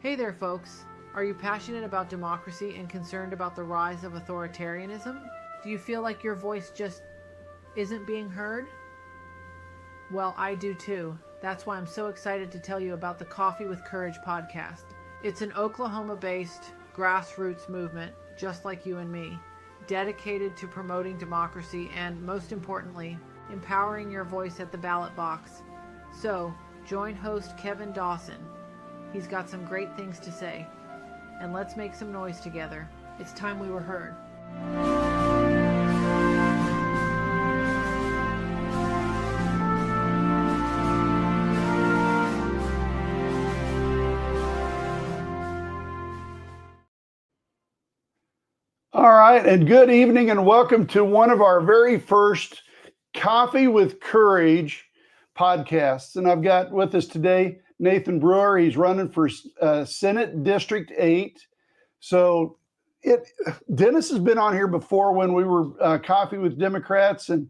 Hey there, folks. Are you passionate about democracy and concerned about the rise of authoritarianism? Do you feel like your voice just isn't being heard? Well, I do too. That's why I'm so excited to tell you about the Coffee with Courage podcast. It's an Oklahoma-based grassroots movement, just like you and me, dedicated to promoting democracy and, most importantly, empowering your voice at the ballot box. So, join host Kevin Dawson. He's got some great things to say. And let's make some noise together. It's time we were heard. All right, and good evening and welcome to one of our very first Coffee with Courage podcasts. And I've got with us today Nathan Brewer. He's running for Senate District 8. So Dennis has been on here before when we were Coffee with Democrats, and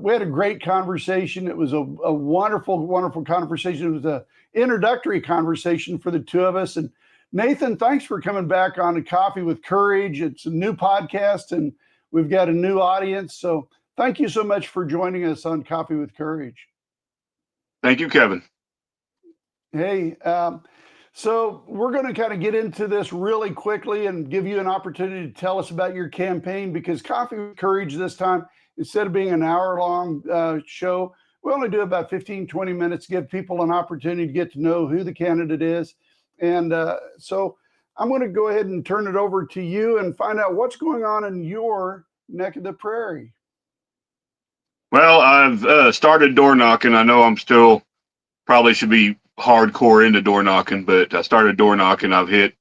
we had a great conversation. It was a wonderful, wonderful conversation. It was an introductory conversation for the two of us. And Nathan, thanks for coming back on to Coffee with Courage. It's a new podcast, and we've got a new audience. So thank you so much for joining us on Coffee with Courage. Thank you, Kevin. Hey, so we're going to kind of get into this really quickly and give you an opportunity to tell us about your campaign, because Coffee with Courage this time, instead of being an hour-long show, we only do about 15, 20 minutes, give people an opportunity to get to know who the candidate is. And so I'm going to go ahead and turn it over to you and find out what's going on in your neck of the prairie. Well, I've started door knocking. I know I'm still probably should be hardcore into door knocking, but I started door knocking. I've hit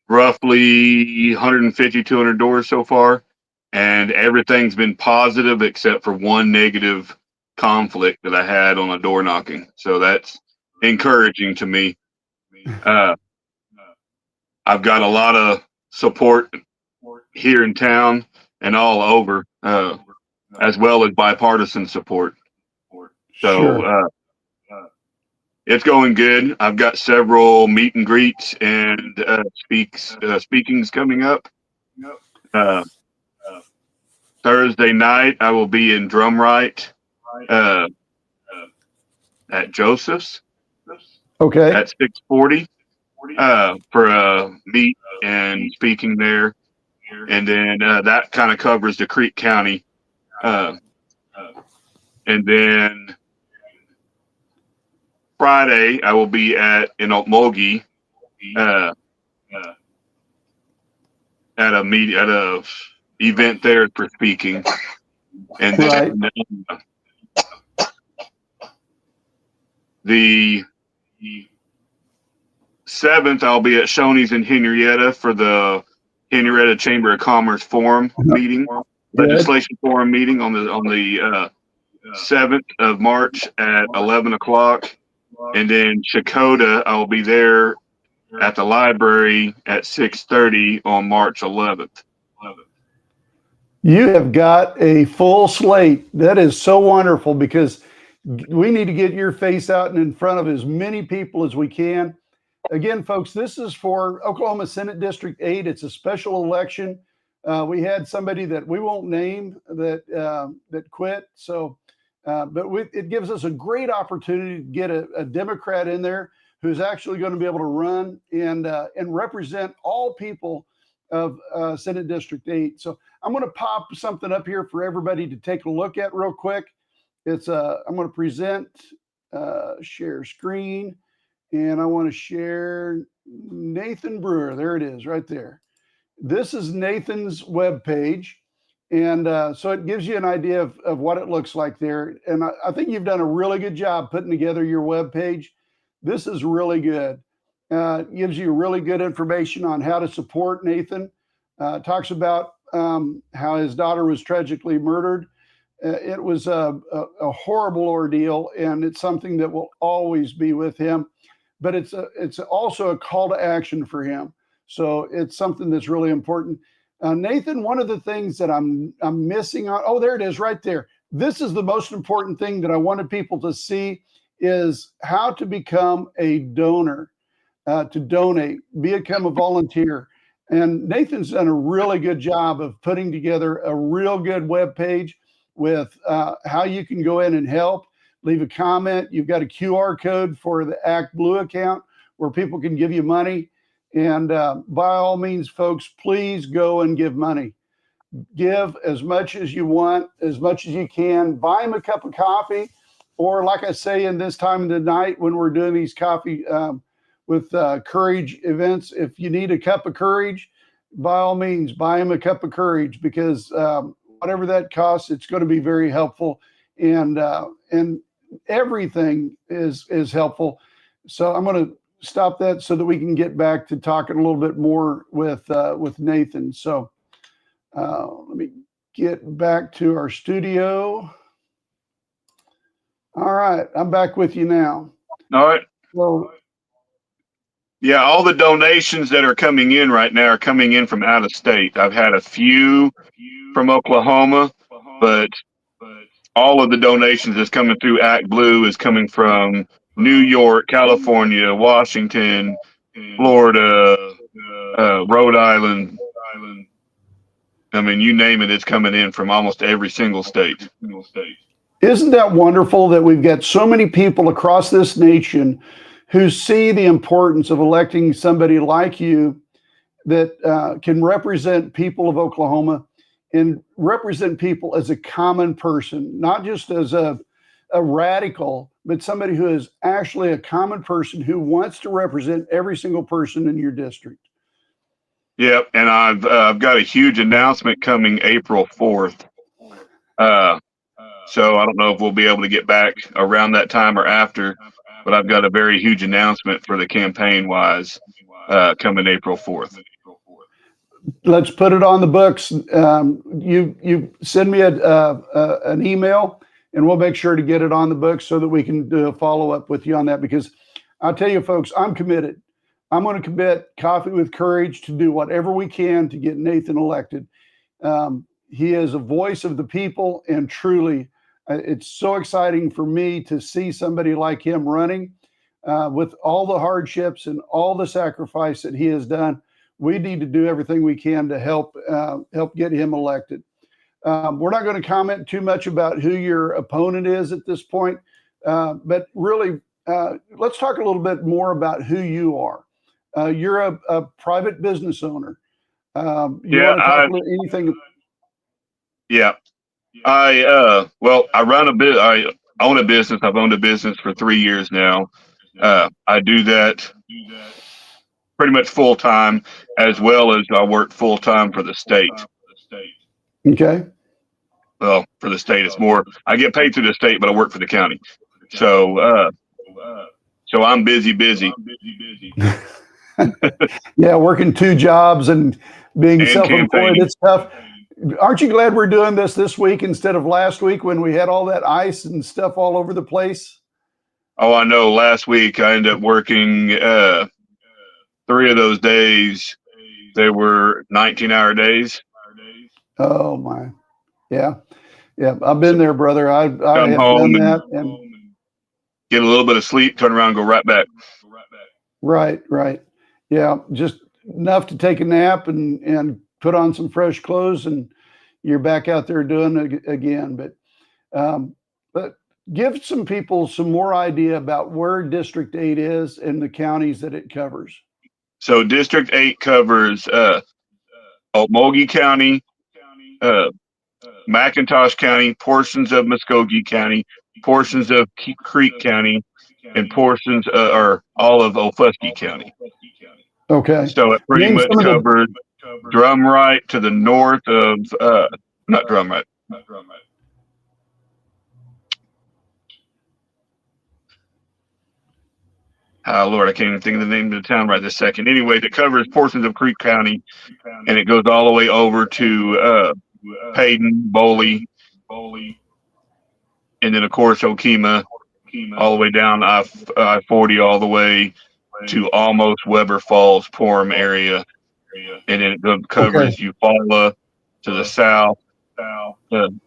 roughly 150, 200 doors so far, and everything's been positive except for one negative conflict that I had on a door knocking. So that's encouraging to me. I've got a lot of support here in town and all over, as well as bipartisan support. So Sure. It's going good. I've got several meet and greets and speakings coming up. Thursday night, I will be in Drumright at Joseph's. Okay. At 6:40 for a meet and speaking there. And then that kind of covers the Creek County. And then Friday, I will be in Okmulgee at a event there for speaking. And then the 7th, I'll be at Shoney's in Henryetta for the Henryetta Chamber of Commerce Forum meeting, legislation forum meeting on the 7th of March at 11 o'clock. And then Shakota, I'll be there at the library at 6:30 on March 11th. You have got a full slate. That is so wonderful, because we need to get your face out and in front of as many people as we can. Again, folks, this is for Oklahoma Senate District 8. It's a special election. We had somebody that we won't name that quit. So, but it gives us a great opportunity to get a Democrat in there who's actually going to be able to run and represent all people of Senate District 8. So I'm going to pop something up here for everybody to take a look at real quick. I'm going to present, share screen. And I want to share Nathan Brewer. There it is right there. This is Nathan's webpage. And so it gives you an idea of what it looks like there. And I think you've done a really good job putting together your webpage. This is really good. It gives you really good information on how to support Nathan. Talks about how his daughter was tragically murdered. It was a horrible ordeal, and it's something that will always be with him. But it's also a call to action for him. So it's something that's really important. Nathan, one of the things that I'm missing on, oh, there it is right there. This is the most important thing that I wanted people to see, is how to become a donor. to donate, become a volunteer. And Nathan's done a really good job of putting together a real good web page with how you can go in and help, leave a comment. You've got a QR code for the Act Blue account where people can give you money. And by all means, folks, please go and give money. Give as much as you want, as much as you can. Buy them a cup of coffee, or like I say, in this time of the night when we're doing these coffee with courage events, if you need a cup of courage, by all means, buy them a cup of courage, because whatever that costs, it's going to be very helpful, and everything is helpful. So I'm going to stop that so that we can get back to talking a little bit more with Nathan. So let me get back to our studio. All right, I'm back with you now. All right. So, yeah, all the donations that are coming in right now are coming in from out of state. I've had a few from Oklahoma, but all of the donations that's coming through Act Blue is coming from New York, California, Washington, Florida, Rhode Island. I mean, you name it, it's coming in from almost every single state. Isn't that wonderful that we've got so many people across this nation who see the importance of electing somebody like you that can represent people of Oklahoma and represent people as a common person, not just as a radical, but somebody who is actually a common person who wants to represent every single person in your district. Yep, and I've got a huge announcement coming April 4th. So I don't know if we'll be able to get back around that time or after, but I've got a very huge announcement for the campaign-wise coming April 4th. Let's put it on the books. You send me an email, and we'll make sure to get it on the books so that we can do a follow-up with you on that, because I'll tell you, folks, I'm committed. I'm going to commit Coffee with Courage to do whatever we can to get Nathan elected. He is a voice of the people, and truly, it's so exciting for me to see somebody like him running with all the hardships and all the sacrifice that he has done. We need to do everything we can to help get him elected. We're not going to comment too much about who your opponent is at this point, but really, let's talk a little bit more about who you are. You're a private business owner. You want to talk about anything? Yeah. I run a bit. I own a business. I've owned a business for 3 years now. I do that pretty much full time, as well as I work full time for the state. Okay. Well, for the state, it's more. I get paid through the state, but I work for the county. So I'm busy. Yeah, working 2 jobs and being self-employed, it's tough. Aren't you glad we're doing this week instead of last week when we had all that ice and stuff all over the place? Oh, I know. Last week I ended up working 3 of those days. They were 19-hour days. Oh my, yeah. I've been there, brother. I have home done that and get a little bit of sleep, turn around, and go right back. Right. Yeah, just enough to take a nap and put on some fresh clothes, and you're back out there doing it again. But give some people some more idea about where District 8 is and the counties that it covers. So District 8 covers Okmulgee County, McIntosh County, portions of Muskogee County, portions of Creek County, and portions or all of Okfuskee County. Okay. So it pretty much covers Drumright to the north of not Drumright. Lord, I can't even think of the name of the town right this second. Anyway, it covers portions of Creek County, and it goes all the way over to Payton, Boley, and then of course Okemah, all the way down I-40, all the way to almost Weber Falls, Porham area, and then it covers Eufaula to the south,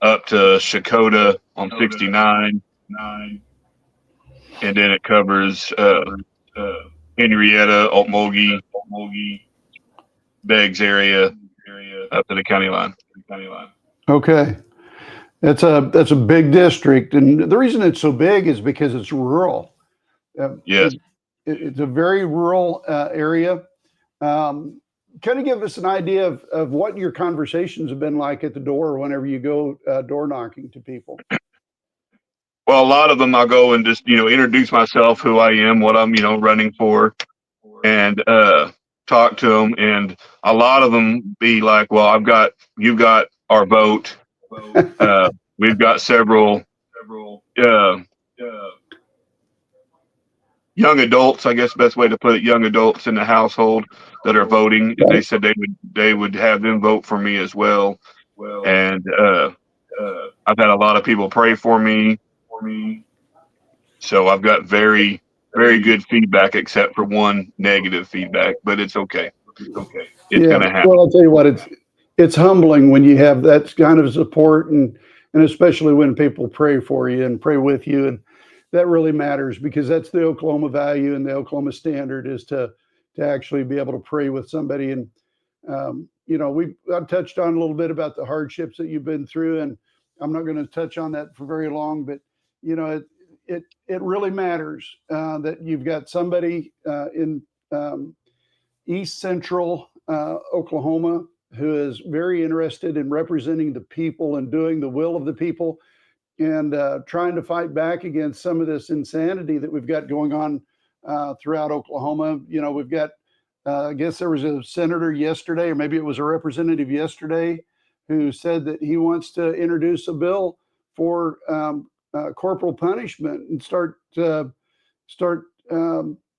up to Shakota on 69, and then it covers Henryetta, Okmulgee, Beggs area, up to the county line. Okay. That's a big district, and the reason it's so big is because it's rural. Yes. It's a very rural area. Kind of give us an idea of what your conversations have been like at the door whenever you go door knocking to people. Well, a lot of them I'll go and just, introduce myself, who I am, what I'm, running for, and talk to them. And a lot of them be like, well, you've got our vote. We've got several young adults, I guess best way to put it, young adults in the household that are voting. They said they would have them vote for me as well. And I've had a lot of people pray for me. So I've got very, very good feedback, except for one negative feedback, but it's okay. It's going to happen. Well, I'll tell you what, it's humbling when you have that kind of support, and especially when people pray for you and pray with you, and that really matters, because that's the Oklahoma value and the Oklahoma standard, is to actually be able to pray with somebody. And I've touched on a little bit about the hardships that you've been through, and I'm not going to touch on that for very long, but it really matters that you've got somebody in East Central Oklahoma who is very interested in representing the people and doing the will of the people, and trying to fight back against some of this insanity that we've got going on throughout Oklahoma. We've got, I guess there was a senator yesterday, or maybe it was a representative yesterday, who said that he wants to introduce a bill for corporal punishment and start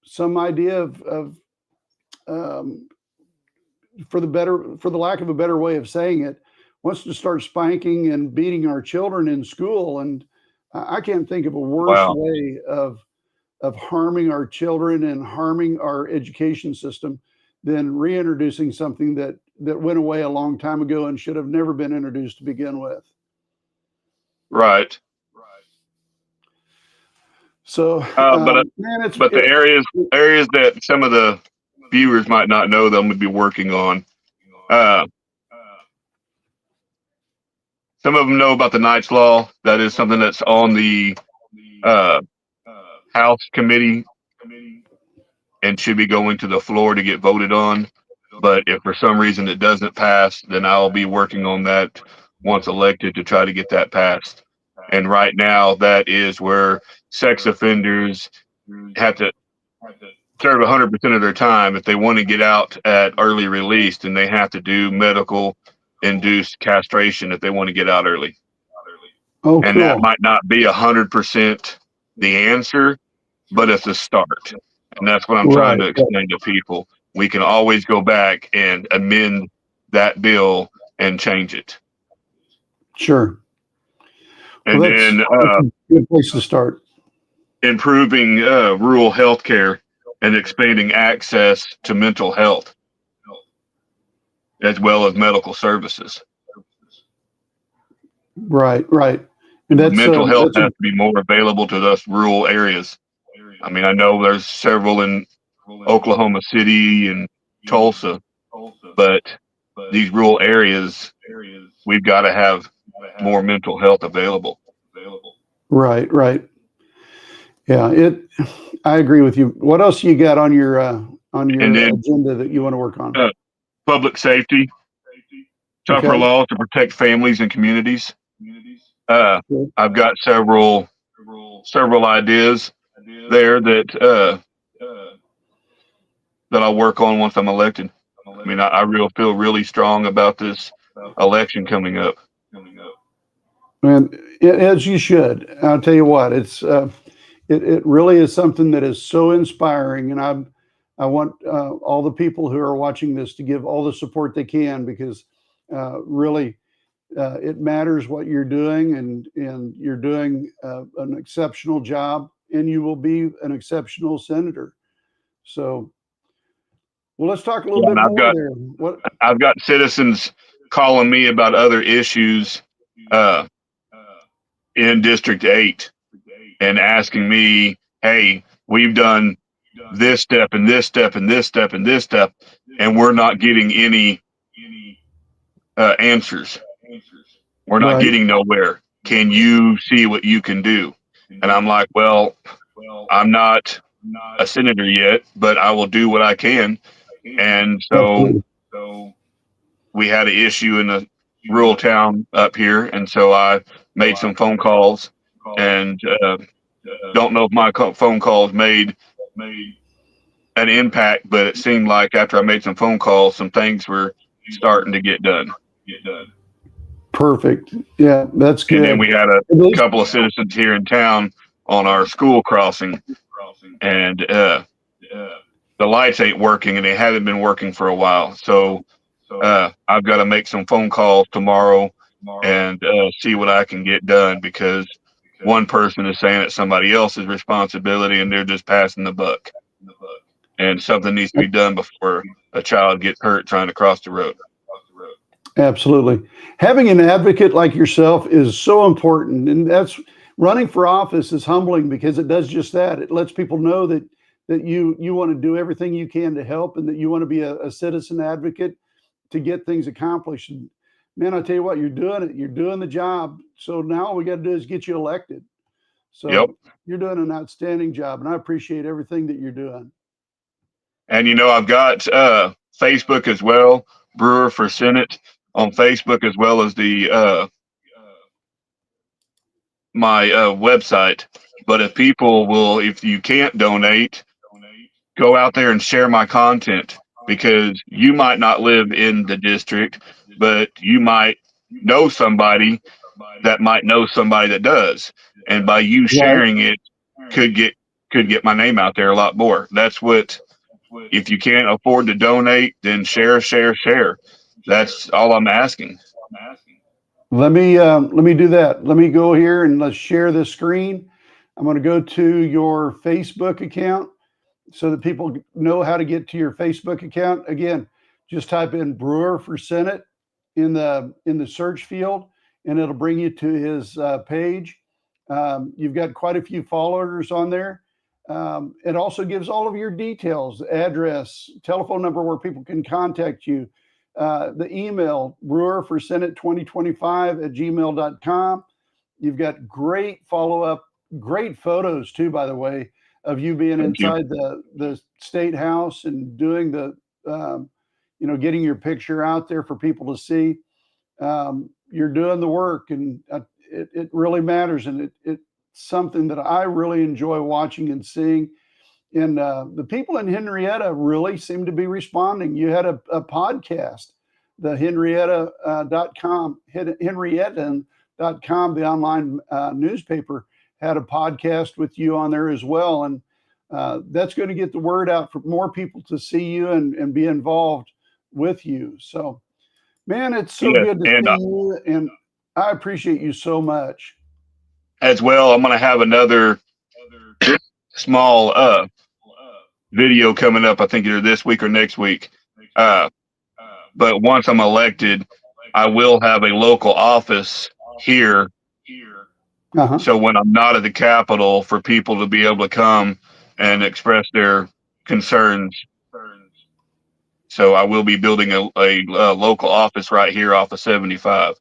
some idea of for the lack of a better way of saying it, wants to start spanking and beating our children in school. And I can't think of a worse way of harming our children and harming our education system than reintroducing something that went away a long time ago and should have never been introduced to begin with. Right. So, but the areas that some of the viewers might not know that I'm going to be working on, some of them know about the Knights Law. That is something that's on the House committee and should be going to the floor to get voted on. But if for some reason it doesn't pass, then I'll be working on that once elected to try to get that passed. And right now, that is where sex offenders have to serve 100% of their time. If they want to get out at early release, then they have to do medical induced castration if they want to get out early. Oh, and cool. That might not be 100% the answer, but it's a start. And that's what I'm trying to explain to people. We can always go back and amend that bill and change it. Sure. And then that's a good place to start. Improving rural health care and expanding access to mental health as well as medical services. Right. And that's mental health has to be more available to those rural areas. I mean, I know there's several in Oklahoma City and Tulsa, but these rural areas, we've got to have more mental health available. Right. Yeah, I agree with you. What else you got on your agenda that you want to work on? Public safety, tougher laws to protect families and communities. I've got several ideas there that I'll work on once I'm elected. I mean, I feel really strong about this election coming up. And as you should. I'll tell you what, it really is something that is so inspiring, and I want all the people who are watching this to give all the support they can, because really it matters what you're doing, and you're doing an exceptional job, and you will be an exceptional senator. So, well, let's talk a little bit more there. I've got citizens calling me about other issues in District 8 and asking me, hey, we've done this step and this step and this step and this step, and we're not getting any answers. We're not Right. getting nowhere. Can you see what you can do? And I'm like, well, I'm not a senator yet, but I will do what I can. And so we had an issue in a rural town up here, and so I made some phone calls, and don't know if my phone calls made an impact, but it seemed like after I made some phone calls, some things were starting to get done. Perfect. Yeah, that's good. And then we had a couple of citizens here in town on our school crossing, and the lights ain't working, and they haven't been working for a while. So I've got to make some phone calls tomorrow and see what I can get done, because one person is saying it's somebody else's responsibility and they're just passing the buck. And something needs to be done before a child gets hurt trying to cross the road. Absolutely. Having an advocate like yourself is so important. And that's running for office is humbling, because it does just that. It lets people know that you want to do everything you can to help, and that you want to be a citizen advocate to get things accomplished. And man, I tell you what, you're doing it. You're doing the job. So now all we got to do is get you elected. So You're doing an outstanding job, and I appreciate everything that you're doing. And, you know, I've got Facebook as well, Brewer for Senate on Facebook, as well as the my website. But if people will, if you can't donate, go out there and share my content, because you might not live in the district, but you might know somebody that might know somebody that does. And by you sharing it, could get my name out there a lot more. That's what, if you can't afford to donate, then share. That's all I'm asking. Let me do that. Let me go here and let's share this screen. I'm going to go to your Facebook account so that people know how to get to your Facebook account. Again, just type in Brewer for Senate in the search field, and it'll bring you to his page. You've got quite a few followers on there. It also gives all of your details, address, telephone number where people can contact you, the email, brewerforsenate2025@gmail.com. You've got great follow-up, great photos too, by the way, of you being inside the State House and doing the, getting your picture out there for people to see. You're doing the work, and it really matters, and it's something that I really enjoy watching and seeing. And the people in Henryetta really seem to be responding. You had a podcast, the Henryetta.com, Henryettan.com, the online newspaper, had a podcast with you on there as well. And that's going to get the word out for more people to see you and be involved with you. So, man, it's so good to see you, and I appreciate you so much. As well, I'm going to have another small video coming up, I think either this week or next week. But once I'm elected, I will have a local office here. So when I'm not at the Capitol, for people to be able to come and express their concerns. So I will be building a local office right here off of 75.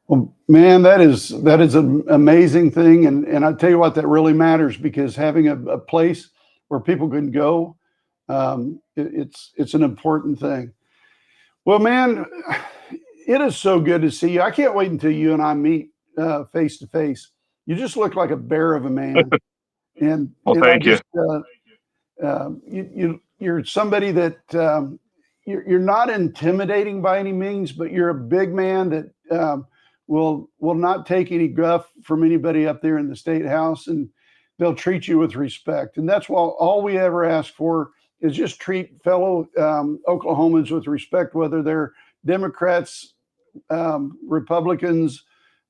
Well, man, that is an amazing thing, and I tell you what, that really matters, because having a place where people can go, it's an important thing. Well, man, it is so good to see you. I can't wait until you and I meet face to face. You just look like a bear of a man, and thank you. You're somebody that you're not intimidating by any means, but you're a big man that will not take any guff from anybody up there in the State House, and they'll treat you with respect. And that's all we ever ask for is just treat fellow Oklahomans with respect, whether they're Democrats, Republicans,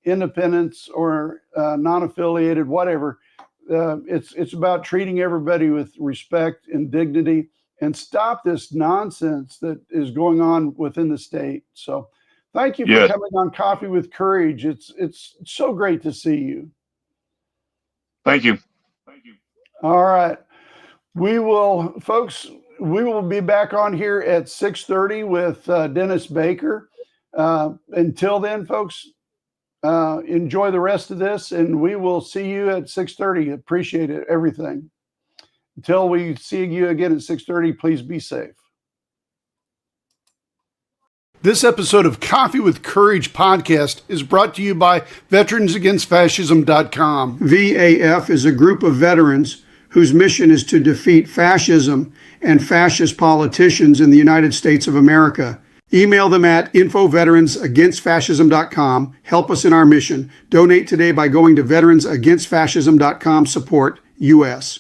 independents, or non-affiliated, whatever. It's about treating everybody with respect and dignity, and stop this nonsense that is going on within the state. So thank you for coming on Coffee with Courage. It's so great to see you. Thank you. All right. We will, folks, we will be back on here at 6:30 with Dennis Baker. Until then, folks, enjoy the rest of this, and we will see you at 6:30. Appreciate it, everything. Until we see you again at 6:30, please be safe. This episode of Coffee with Courage podcast is brought to you by VeteransAgainstFascism.com. VAF is a group of veterans whose mission is to defeat fascism and fascist politicians in the United States of America. Email them at info@veteransagainstfascism.com. Help us in our mission. Donate today by going to VeteransAgainstFascism.com, support US.